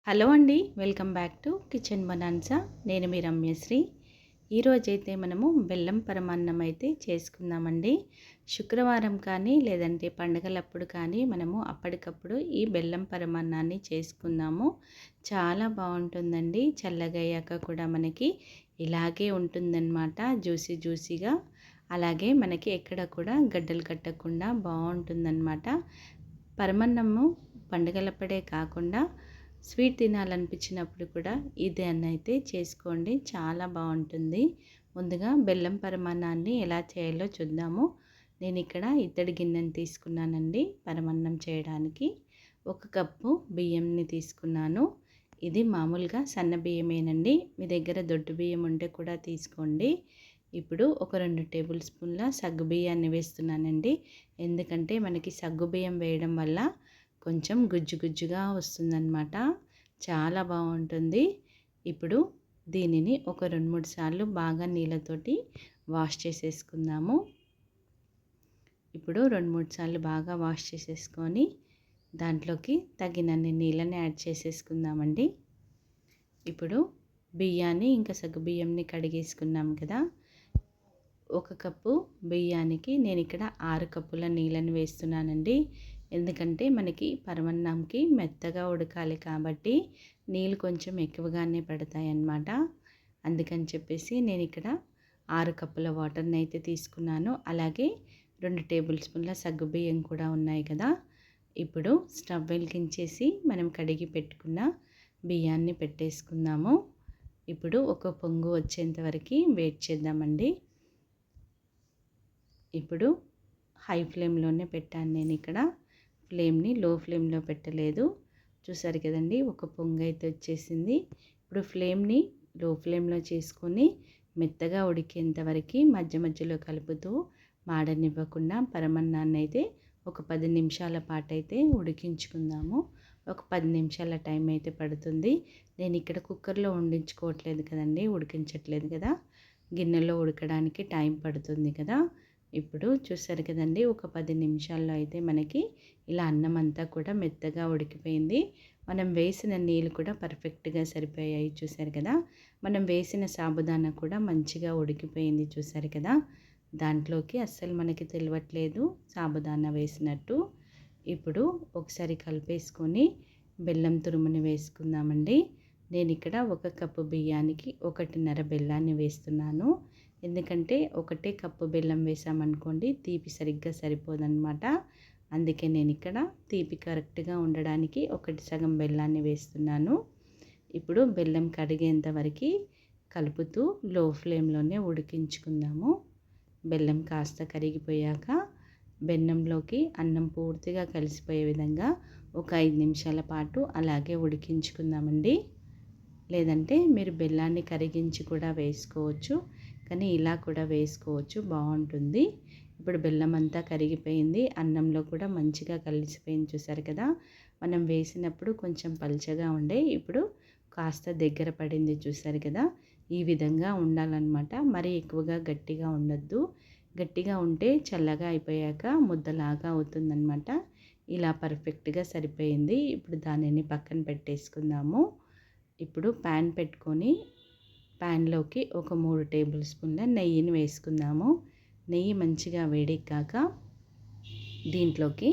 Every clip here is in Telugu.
హలో అండి, వెల్కమ్ బ్యాక్ టు కిచెన్ బనాన్సా. నేను మీ రమ్యశ్రీ. ఈరోజైతే మనము బెల్లం పరమాన్నం అయితే చేసుకుందామండి. శుక్రవారం కానీ లేదంటే పండుగలప్పుడు కానీ మనము అప్పటికప్పుడు ఈ బెల్లం పరమాన్నాన్ని చేసుకుందాము. చాలా బాగుంటుందండి. చల్లగా అయ్యాక కూడా మనకి ఇలాగే ఉంటుందన్నమాట, జ్యూసీ జ్యూసీగా. అలాగే మనకి ఎక్కడ కూడా గడ్డలు కట్టకుండా బాగుంటుందన్నమాట. పరమాన్నము పండుగలప్పుడే కాకుండా స్వీట్ తినాలనిపించినప్పుడు కూడా ఇదన్నైతే చేసుకోండి, చాలా బాగుంటుంది. ముందుగా బెల్లం పరమాన్నాన్ని ఎలా చేయాలో చూద్దాము. నేను ఇక్కడ ఇత్తడి గిన్నెని తీసుకున్నానండి పరమాన్నం చేయడానికి. 1 కప్పు బియ్యంని తీసుకున్నాను. ఇది మామూలుగా సన్న బియ్యమేనండి. మీ దగ్గర దొడ్డు బియ్యం ఉంటే కూడా తీసుకోండి. ఇప్పుడు ఒక 2 టేబుల్ స్పూన్ల సగ్గు బియ్యాన్ని వేస్తున్నానండి. ఎందుకంటే మనకి సగ్గు బియ్యం వేయడం వల్ల కొంచెం గుజ్జు గుజ్జుగా వస్తుందన్నమాట, చాలా బాగుంటుంది. ఇప్పుడు దీనిని ఒక 2-3 సార్లు బాగా నీళ్ళతోటి వాష్ చేసేసుకుందాము. ఇప్పుడు 2-3 సార్లు బాగా వాష్ చేసేసుకొని దాంట్లోకి తగినన్ని నీళ్ళని యాడ్ చేసేసుకుందామండి. ఇప్పుడు బియ్యాన్ని ఇంకా సగ్గు బియ్యంని కడిగేసుకున్నాం కదా. 1 కప్పు బియ్యానికి నేను ఇక్కడ 6 కప్పుల నీళ్ళని వేస్తున్నానండి. ఎందుకంటే మనకి పరమాన్నంకి మెత్తగా ఉడకాలి కాబట్టి నీళ్ళు కొంచెం ఎక్కువగానే పడతాయి అన్నమాట. అందుకని చెప్పేసి నేను ఇక్కడ 6 కప్పుల వాటర్ని అయితే తీసుకున్నాను. అలాగే 2 టేబుల్ స్పూన్ల సగ్గు బియ్యం కూడా ఉన్నాయి కదా. ఇప్పుడు స్టవ్ వెలిగించేసి మనం కడిగి పెట్టుకున్న బియ్యాన్ని పెట్టేసుకుందాము. ఇప్పుడు ఒక పొంగు వచ్చేంత వరకు వెయిట్ చేద్దామండి. ఇప్పుడు హై ఫ్లేమ్లోనే పెట్టాను నేను ఇక్కడ, ఫ్లేమ్ని లో ఫ్లేమ్లో పెట్టలేదు. చూసారు కదండి, ఒక పొంగు అయితే వచ్చేసింది. ఇప్పుడు ఫ్లేమ్ని లో ఫ్లేమ్లో చేసుకొని మెత్తగా ఉడికేంత వరకు మధ్య మధ్యలో కలుపుతూ మాడనివ్వకుండా పరమాన్నాన్ని అయితే ఒక 10 నిమిషాల పాటు అయితే ఉడికించుకుందాము. ఒక 10 నిమిషాల టైం అయితే పడుతుంది. నేను ఇక్కడ కుక్కర్లో వండించుకోవట్లేదు కదండి, ఉడికించట్లేదు కదా, గిన్నెలో ఉడకడానికి టైం పడుతుంది కదా. ఇప్పుడు చూసారు కదండి, ఒక 10 నిమిషాల్లో అయితే మనకి ఇలా అన్నం అంతా కూడా మెత్తగా ఉడికిపోయింది. మనం వేసిన నీళ్ళు కూడా పర్ఫెక్ట్గా సరిపోయాయి. చూసారు కదా, మనం వేసిన సాబుదానా కూడా మంచిగా ఉడికిపోయింది. చూసారు కదా, దాంట్లోకి అస్సలు మనకి తెలియట్లేదు సాబుదానా వేసినట్టు. ఇప్పుడు ఒకసారి కలిపేసుకొని బెల్లం తురుముని వేసుకుందామండి. నేను ఇక్కడ 1 కప్పు బియ్యానికి 1.5 బెల్లాన్ని వేస్తున్నాను. ఎందుకంటే ఒకటే కప్పు బెల్లం వేసామనుకోండి తీపి సరిగ్గా సరిపోదన్నమాట. అందుకే నేను ఇక్కడ తీపి కరెక్ట్గా ఉండడానికి 1 సగం బెల్లాన్ని వేస్తున్నాను. ఇప్పుడు బెల్లం కరిగేంత వరకు కలుపుతూ లో ఫ్లేమ్లోనే ఉడికించుకుందాము. బెల్లం కాస్త కరిగిపోయాక బెల్లంలోకి అన్నం పూర్తిగా కలిసిపోయే విధంగా ఒక 5 నిమిషాల పాటు అలాగే ఉడికించుకుందామండి. లేదంటే మీరు బెల్లాన్ని కరిగించి కూడా వేసుకోవచ్చు, కానీ ఇలా కూడా వేసుకోవచ్చు, బాగుంటుంది. ఇప్పుడు బెల్లం అంతా కరిగిపోయింది, అన్నంలో కూడా మంచిగా కలిసిపోయింది. చూసారు కదా, మనం వేసినప్పుడు కొంచెం పల్చగా ఉండే, ఇప్పుడు కాస్త దగ్గర పడింది. చూసారు కదా, ఈ విధంగా ఉండాలన్నమాట. మరీ ఎక్కువగా గట్టిగా ఉండొద్దు. గట్టిగా ఉంటే చల్లగా అయిపోయాక ముద్దలాగా అవుతుందన్నమాట. ఇలా పర్ఫెక్ట్గా సరిపోయింది. ఇప్పుడు దానిని పక్కన పెట్టేసుకుందాము. ఇప్పుడు ప్యాన్ పెట్టుకొని ప్యాన్లోకి ఒక 3 టేబుల్ స్పూన్ల నెయ్యిని వేసుకుందాము. నెయ్యి మంచిగా వేడెక్కాక దీంట్లోకి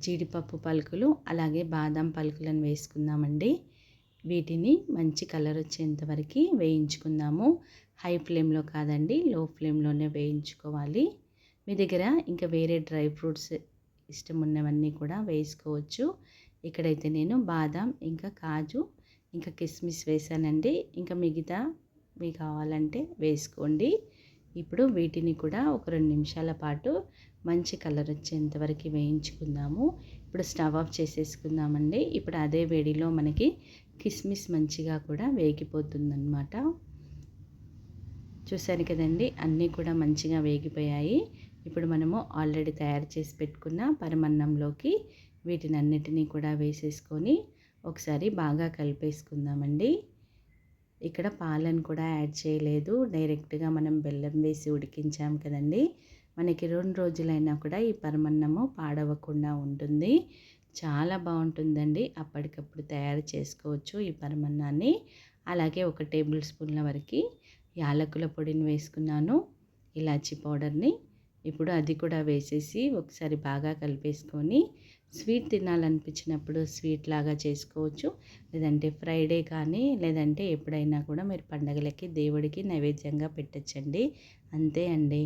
జీడిపప్పు పలుకులు అలాగే బాదం పలుకులను వేసుకుందామండి. వీటిని మంచి కలర్ వచ్చేంత వరకు వేయించుకుందాము. హై ఫ్లేమ్లో కాదండి, లో ఫ్లేమ్లోనే వేయించుకోవాలి. మీ దగ్గర ఇంకా వేరే డ్రై ఫ్రూట్స్ ఇష్టం ఉన్నవన్నీ కూడా వేసుకోవచ్చు. ఇక్కడైతే నేను బాదం ఇంకా కాజు ఇంకా కిస్మిస్ వేసానండి. ఇంకా మిగతా మీ కావాలంటే వేసుకోండి. ఇప్పుడు వీటిని కూడా ఒక 2 నిమిషాల పాటు మంచి కలర్ వచ్చేంత వరకు వేయించుకుందాము. ఇప్పుడు స్టవ్ ఆఫ్ చేసేసుకుందామండి. ఇప్పుడు అదే వేడిలో మనకి కిస్మిస్ మంచిగా కూడా వేగిపోతుందన్నమాట. చూసారు కదండి, అన్నీ కూడా మంచిగా వేగిపోయాయి. ఇప్పుడు మనము ఆల్రెడీ తయారు చేసి పెట్టుకున్న పరమాన్నంలోకి వీటిని అన్నిటినీ కూడా వేసేసుకొని ఒకసారి బాగా కలిపేసుకుందామండి. ఇక్కడ పాలను కూడా యాడ్ చేయలేదు, డైరెక్ట్గా మనం బెల్లం వేసి ఉడికించాం కదండి. మనకి 2 రోజులైనా కూడా ఈ పరమాన్నము పాడవకుండా ఉంటుంది. చాలా బాగుంటుందండి. అప్పటికప్పుడు తయారు చేసుకోవచ్చు ఈ పరమాన్నాన్ని. అలాగే ఒక టేబుల్ స్పూన్ల వరకు యాలకుల పొడిని వేసుకున్నాను, ఇలాచీ పౌడర్ని. ఇప్పుడు అది కూడా వేసేసి ఒకసారి బాగా కలిపేసుకొని, స్వీట్ తినాలనిపించినప్పుడు స్వీట్ లాగా చేసుకోవచ్చు. లేదంటే ఫ్రైడే కానీ లేదంటే ఎప్పుడైనా కూడా మీరు పండగలకి దేవుడికి నైవేద్యంగా పెట్టచ్చండి. అంతే అండి.